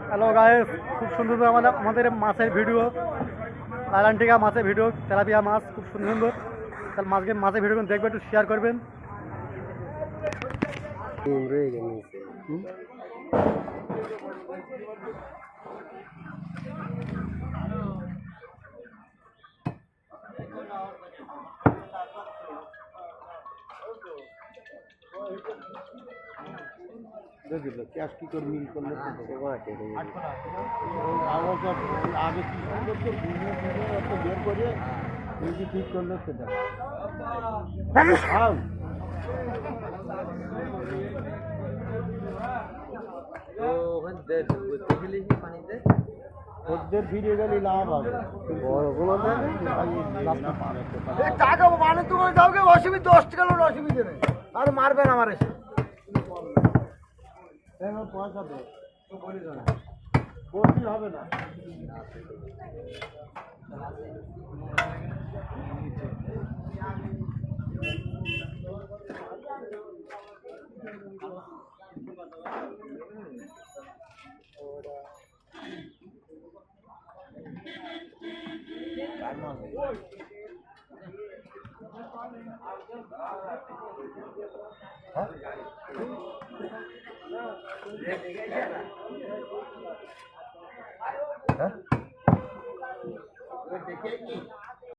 Hello guys, খুব সুন্দর আমাদের মাছের ভিডিও, আইলান্টিকা মাছের ভিডিও, তেলাপিয়া মাছ খুব সুন্দর সুন্দর। তাহলে মাছের ভিডিও দেখবেন, একটু শেয়ার করবেন। ক্যাশ কি করে মিল করলে আগে কি করছে বের করে ঠিক করলে সেটা ওদের ফিরে গেলে লাভ হবে বড়গুলো টাকা মানে তোমার কাউকে অসুবিধা 10 টাকা অসুবিধা নেই আর মারবেন আমার এসে পয়সা দে তো বলি না বলতে হবে না হ্যাঁ